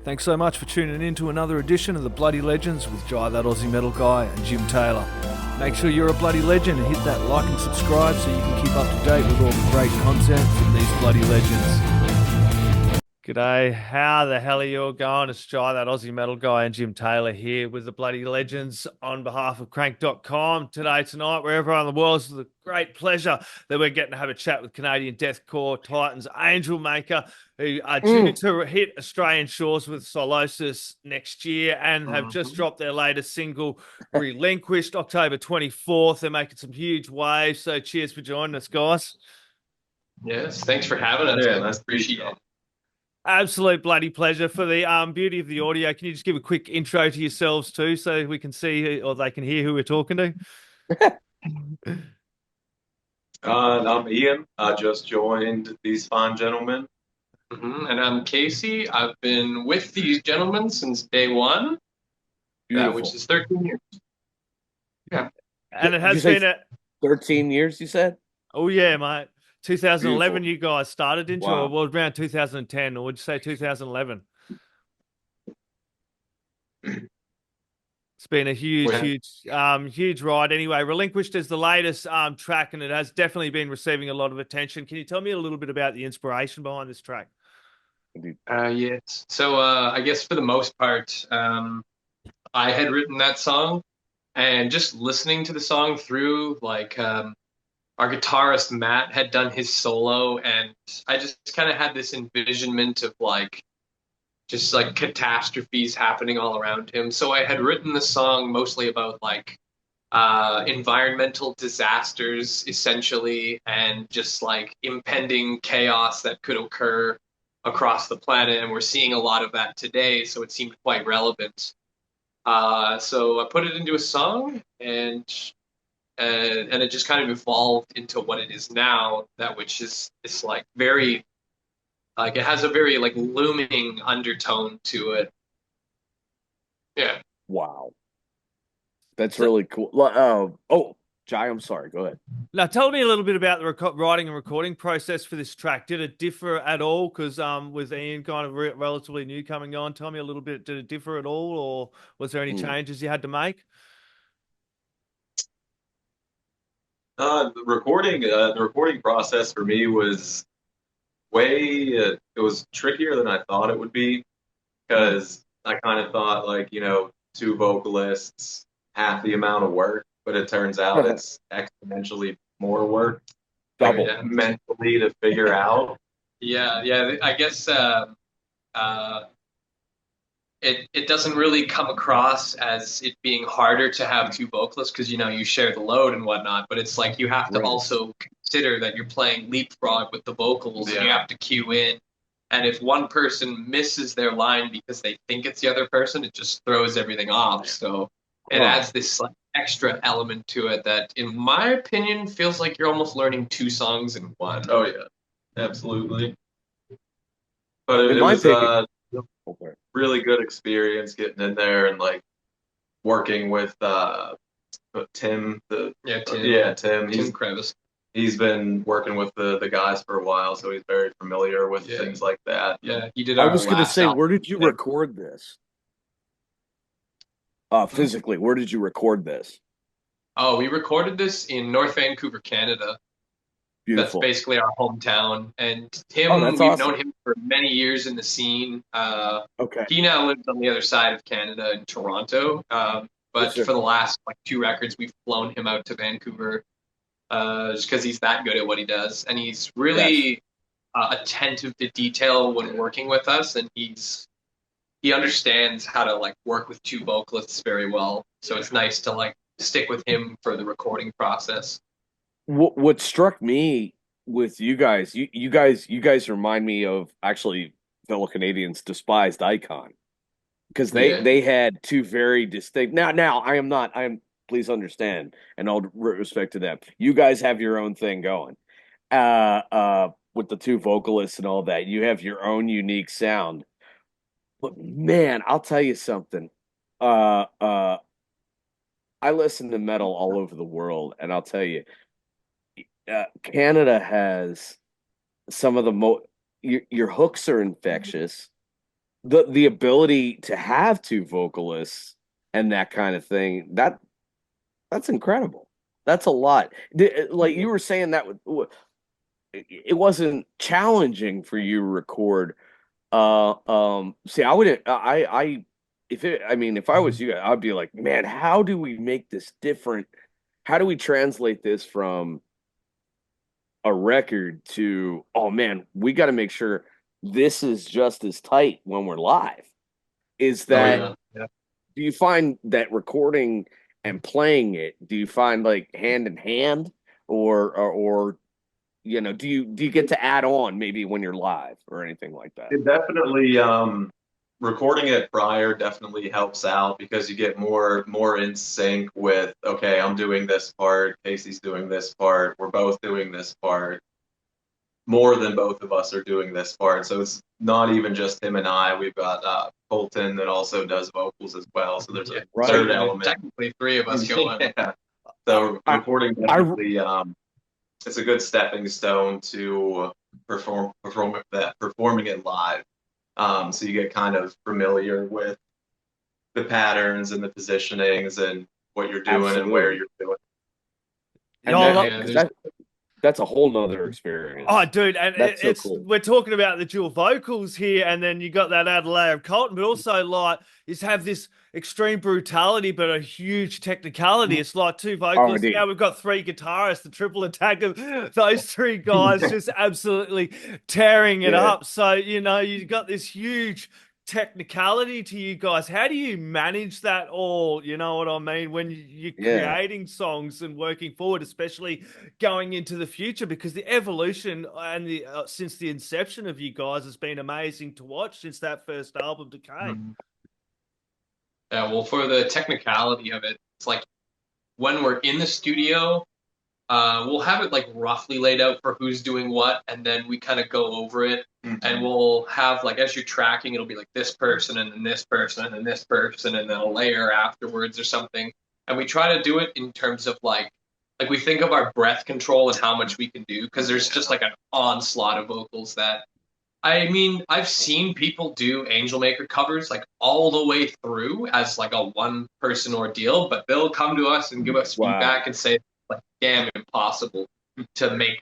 Thanks so much for tuning in to another edition of the Bloody Legends with Jai That Aussie Metal Guy and Jim Taylor. Make sure you're a bloody legend and hit that like and subscribe so you can keep up to date with all the great content from these bloody legends. G'day, how the hell are you all going? It's Jai That Aussie Metal Guy and Jim Taylor here with the Bloody Legends on behalf of Crank.com. Tonight, wherever in the world, it's a great pleasure that we're getting to have a chat with Canadian Deathcore Titans Angelmaker, who are due to hit Australian shores with Sylosis next year and have just dropped their latest single, Relinquished, October 24th. They're making some huge waves, so cheers for joining us, guys. Yes, thanks for having us. Yeah, I appreciate it. Absolute bloody pleasure. For the beauty of the audio, can you just give a quick intro to yourselves too, so we can see or they can hear who we're talking to? I'm Ian. I just joined these fine gentlemen. And I'm Casey. I've been with these gentlemen since day one, which is 13 years. Yeah. And it has been 13 years, you said? Oh, yeah, mate. 2011 Beautiful. You guys started, didn't you? Wow. Or well, around 2010, or would you say 2011? It's been a huge ride. Anyway, Relinquished is the latest track, and it has definitely been receiving a lot of attention. Can you tell me a little bit about the inspiration behind this track? Yes. So I guess for the most part, I had written that song, and just listening to the song through, like, our guitarist Matt had done his solo, and I just kind of had this envisionment of just catastrophes happening all around him. So I had written the song mostly about environmental disasters, essentially, and just impending chaos that could occur across the planet. And we're seeing a lot of that today, so it seemed quite relevant. So I put it into a song, and it just kind of evolved into what it is now, which is this very, it has a very looming undertone to it. Yeah. Wow. That's really cool. Jai, I'm sorry. Go ahead. Now, tell me a little bit about the writing and recording process for this track. Did it differ at all? Because with Ian kind of relatively new coming on, tell me a little bit. Did it differ at all, or was there any changes you had to make? The recording process for me was it was trickier than I thought it would be, because I kind of thought two vocalists, half the amount of work, but it turns out it's exponentially more work, Double. Mentally to figure out. Yeah. I guess it doesn't really come across as it being harder to have two vocalists, because you share the load and whatnot, but it's you have to also consider that you're playing leapfrog with the vocals, and you have to cue in, and if one person misses their line because they think it's the other person, it just throws everything off. So it adds this extra element to it that, in my opinion, feels like you're almost learning two songs in one. Oh yeah, absolutely. But it was really good experience getting in there and working with Tim. Tim Crevice. He's been working with the guys for a while, so he's very familiar with things like that. Yeah, he did. I was going to say, where did you record this? Physically, where did you record this? Oh, we recorded this in North Vancouver, Canada. Beautiful. That's basically our hometown. And Tim, we've known him for many years in the scene. He now lives on the other side of Canada in Toronto. But for the last 2 records, we've flown him out to Vancouver just because he's that good at what he does. And he's really attentive to detail when working with us. And he understands how to work with two vocalists very well. So it's nice to stick with him for the recording process. What struck me with you guys remind me of actually fellow Canadians' Despised Icon, because they had two very distinct. Now I am please understand, and all respect to them. You guys have your own thing going, with the two vocalists and all that. You have your own unique sound. But man, I'll tell you something. I listen to metal all over the world, and I'll tell you. Canada has some of the most. Your hooks are infectious. the ability to have two vocalists and that kind of thing, that's incredible. That's a lot. Like you were saying that it wasn't challenging for you to record. See, I wouldn't. If I was you, I'd be like, man, how do we make this different? How do we translate this from a record to, oh man, we got to make sure this is just as tight when we're live? Is that, do you find that recording and playing it, do you find like hand in hand, or do you get to add on maybe when you're live or anything like that? It definitely, recording it prior definitely helps out because you get more in sync with, okay, I'm doing this part, Casey's doing this part, we're both doing this part, more than both of us are doing this part. So it's not even just him and I. We've got Colton that also does vocals as well. So there's a third element. Technically, three of us going. Yeah. So recording definitely, it's a good stepping stone to performing it live. So you get kind of familiar with the patterns and the positionings and what you're doing and where you're doing. And that's a whole nother experience. Oh, dude, and it's so cool. We're talking about the dual vocals here, and then you got that added layer of Colton, but also like is have this extreme brutality, but a huge technicality. It's like two vocalists. Now we've got three guitarists, the triple attack of those three guys just absolutely tearing it up. So, you got this huge technicality to you guys. How do you manage that all? You know what I mean? When you're creating songs and working forward, especially going into the future, because the evolution and the since the inception of you guys has been amazing to watch since that first album, Decay. Yeah, well, for the technicality of it, it's like when we're in the studio, we'll have it like roughly laid out for who's doing what, and then we kind of go over it, and we'll have like as you're tracking, it'll be like this person and then this person and then this person and then a layer afterwards or something, and we try to do it in terms of like we think of our breath control and how much we can do, because there's just like an onslaught of vocals that. I mean, I've seen people do Angelmaker covers like all the way through as like a one-person ordeal, but they'll come to us and give us feedback and say, like, damn, impossible to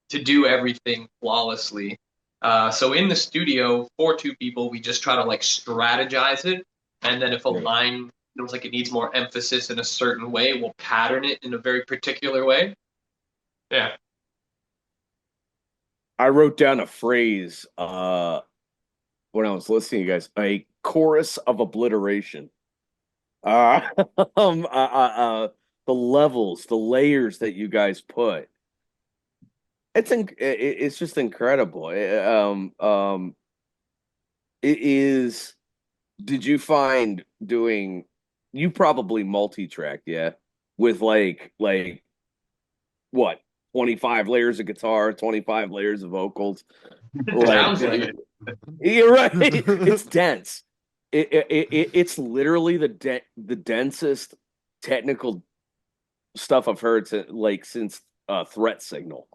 do everything flawlessly. So in the studio, for two people, we just try to like strategize it, and then if a line feels like it needs more emphasis in a certain way, we'll pattern it in a very particular way. Yeah. I wrote down a phrase when I was listening to you guys, a chorus of obliteration. The levels, the layers that you guys put. It's just incredible. It is. Did you find doing? You probably multi-tracked, with like what? 25 layers of guitar, 25 layers of vocals. Sounds like it. You're right. It's dense. It's literally the densest technical stuff I've heard since Threat Signal.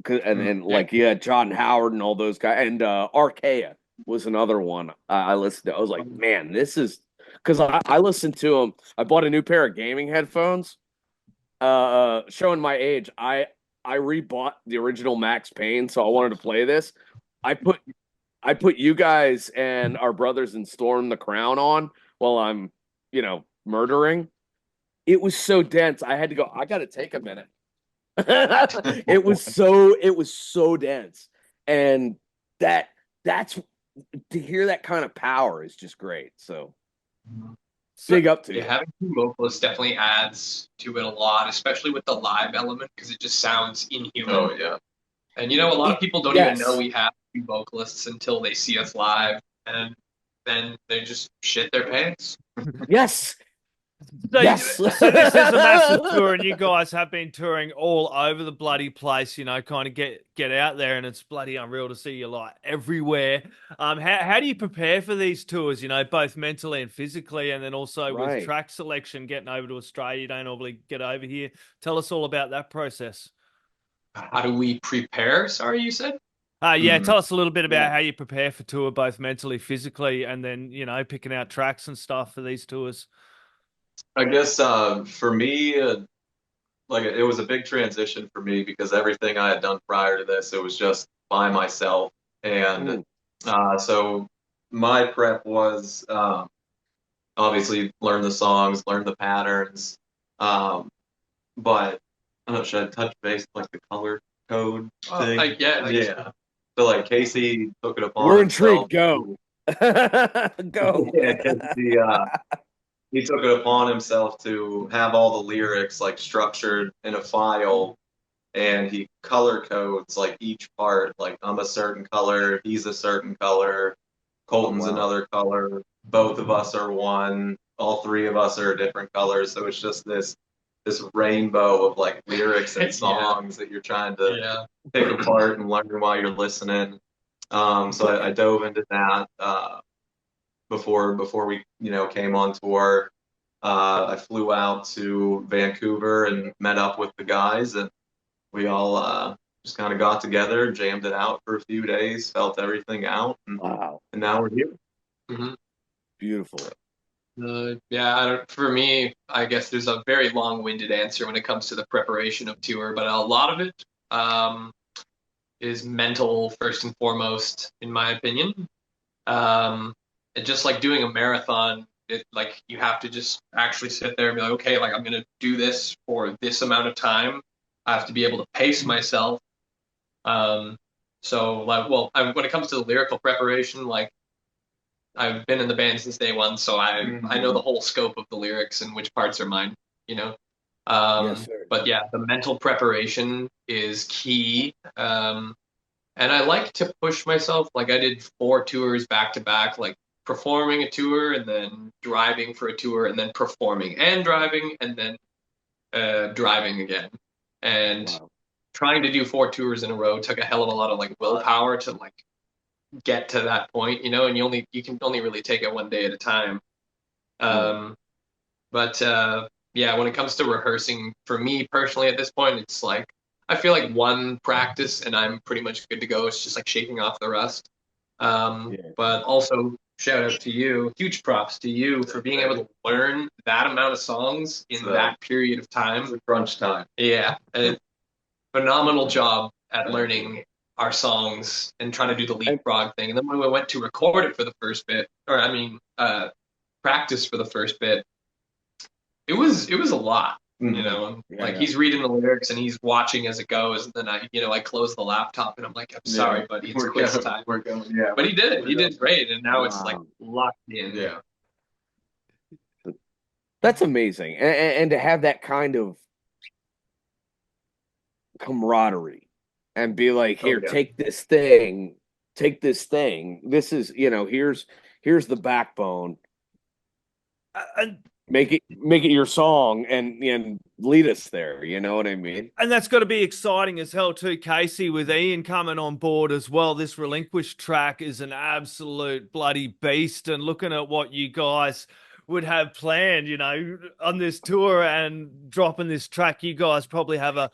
And John Howard and all those guys. And Archaea was another one I listened to. I was like, man, this is because I listened to them. I bought a new pair of gaming headphones. Showing my age, I rebought the original Max Payne, so I wanted to play this. I put you guys and our brothers in Storm the Crown on while I'm, murdering. It was so dense. I had to go. I got to take a minute. It was so dense, and that's to hear that kind of power is just great. So. Big up to you. Having two vocalists definitely adds to it a lot, especially with the live element, because it just sounds inhuman. Oh, yeah. And a lot of people don't even know we have two vocalists until they see us live, and then they just shit their pants. Yes. So this is a massive tour, and you guys have been touring all over the bloody place, kind of get out there, and it's bloody unreal to see you like everywhere. How do you prepare for these tours, both mentally and physically, and then also with track selection, getting over to Australia? You don't normally get over here. Tell us all about that process. How do we prepare? Sorry, you said? Yeah, tell us a little bit about how you prepare for tour, both mentally, physically, and then, picking out tracks and stuff for these tours. I guess for me, like it was a big transition for me because everything I had done prior to this, it was just by myself. And so my prep was obviously learn the songs, learn the patterns. But I don't know, should I touch base like the color code thing? Yeah. So like Casey took it upon himself. We're intrigued. Go. Yeah, Casey, he took it upon himself to have all the lyrics like structured in a file, and he color codes like each part. Like I'm a certain color, he's a certain color, Colton's another color, both of us are one, all three of us are different colors. So it's just this rainbow of like lyrics and songs that you're trying to pick apart and learn while you're listening. So I dove into that before we came on tour. I flew out to Vancouver and met up with the guys, and we all just kind of got together, jammed it out for a few days, felt everything out, and now we're here. Mm-hmm. Beautiful. For me, I guess there's a very long-winded answer when it comes to the preparation of tour, but a lot of it is mental first and foremost, in my opinion. And just like doing a marathon, like you have to just actually sit there and be like, okay, like I'm gonna do this for this amount of time. I have to be able to pace myself. When it comes to the lyrical preparation, like I've been in the band since day one, so I know the whole scope of the lyrics and which parts are mine, Yes, sir. But yeah, the mental preparation is key. And I like to push myself. Like I did 4 tours back to back, like performing a tour and then driving for a tour and then performing and driving and then driving again. And trying to do 4 tours in a row took a hell of a lot of like willpower to like get to that point, and you can only really take it one day at a time. When it comes to rehearsing, for me personally at this point, it's like I feel like one practice and I'm pretty much good to go. It's just like shaking off the rust. But also shout out to you, huge props to you for being able to learn that amount of songs in that period of time. It's a crunch time. Yeah, and phenomenal job at learning our songs and trying to do the leapfrog thing. And then when we went to record it for the first bit, practice for the first bit, it was a lot. He's reading the lyrics and he's watching as it goes, and then I close the laptop and I'm like, I'm sorry, buddy, it's quiz time. We're going, yeah. But he did it. He did great, and now it's like locked in. Yeah. That's amazing, and to have that kind of camaraderie and be like, here, take this thing. This is, here's the backbone. Make it your song and lead us there. You know what I mean? And that's got to be exciting as hell too, Casey, with Ian coming on board as well. This Relinquished track is an absolute bloody beast, and looking at what you guys would have planned, on this tour and dropping this track, you guys probably have a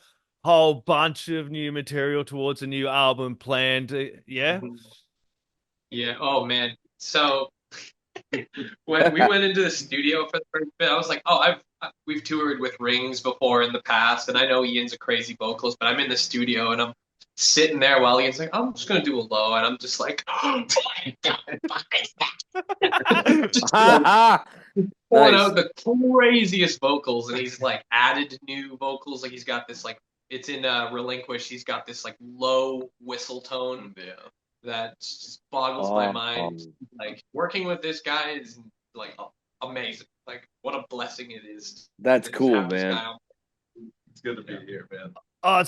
whole bunch of new material towards a new album planned. Yeah? Yeah. Oh, man. So when we went into the studio for the first bit, I was like, we've toured with Rings before in the past, and I know Ian's a crazy vocalist, but I'm in the studio and I'm sitting there while Ian's like, I'm just going to do a low, and I'm just like, pulling out the craziest vocals, and he's like added new vocals. Like he's got this like, it's in Relinquished, he's got this like low whistle tone that just boggles my mind. Like working with this guy is like amazing. Like what a blessing it is. That's cool, man. It's good to be here, man. I'm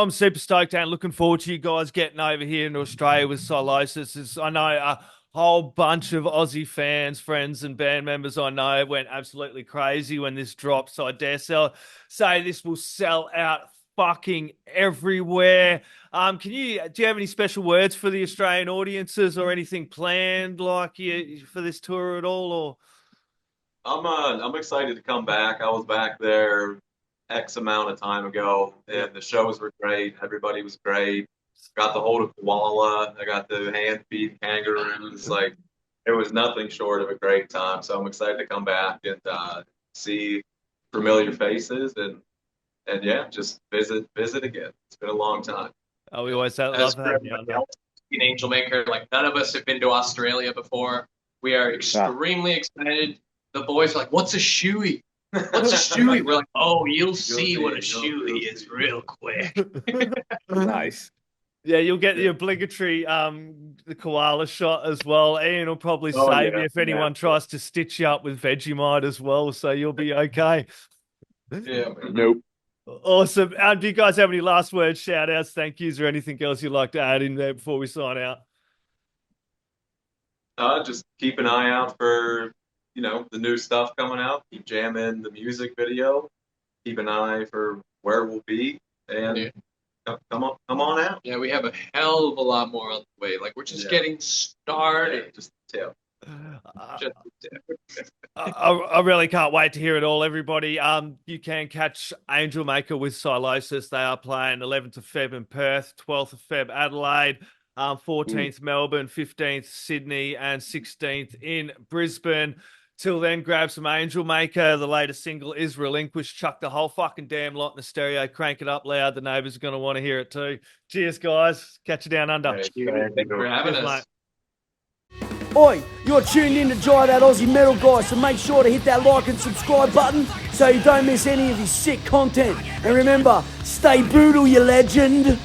super stoked and looking forward to you guys getting over here in Australia with Sylosis. I know a whole bunch of Aussie fans, friends, and band members I know went absolutely crazy when this dropped. So I dare say this will sell out fucking everywhere. Do you have any special words for the Australian audiences or anything planned like for this tour at all? Or I'm excited to come back. I was back there X amount of time ago, and the shows were great. Everybody was great. got the hold of koala. I got the hand feed kangaroos. Like, it was nothing short of a great time. So I'm excited to come back and see familiar faces and yeah, just visit again. It's been a long time. Oh, we always love having you on there. In Angelmaker, like none of us have been to Australia before. We are extremely excited. The boys are like, "What's a shoey? What's a shoey?" We're like, "Oh, you'll see what a shoey is real quick." Nice. Yeah, you'll get the obligatory the koala shot as well. Ian will probably save you if anyone tries to stitch you up with Vegemite as well, so you'll be okay. Yeah. Nope. Awesome. Do you guys have any last words, shout outs, thank yous, or anything else you'd like to add in there before we sign out? Just keep an eye out for, the new stuff coming out. Keep jamming the music video. Keep an eye for where we'll be. And come on out. Yeah, we have a hell of a lot more on the way. Like, we're just getting started. Yeah, just a tip. I really can't wait to hear it all, everybody. You can catch Angelmaker with Sylosis. They are playing 11th of Feb in Perth, 12th of Feb Adelaide, 14th Melbourne, 15th Sydney, and 16th in Brisbane. Till then, grab some Angelmaker. The latest single is Relinquished. Chuck the whole fucking damn lot in the stereo. Crank it up loud. The neighbours are going to want to hear it too. Cheers, guys. Catch you down under. Thanks for having us. Mate. Oi, you're tuned in to Jai That Aussie Metal Guy, so make sure to hit that like and subscribe button so you don't miss any of his sick content. And remember, stay brutal, you legend.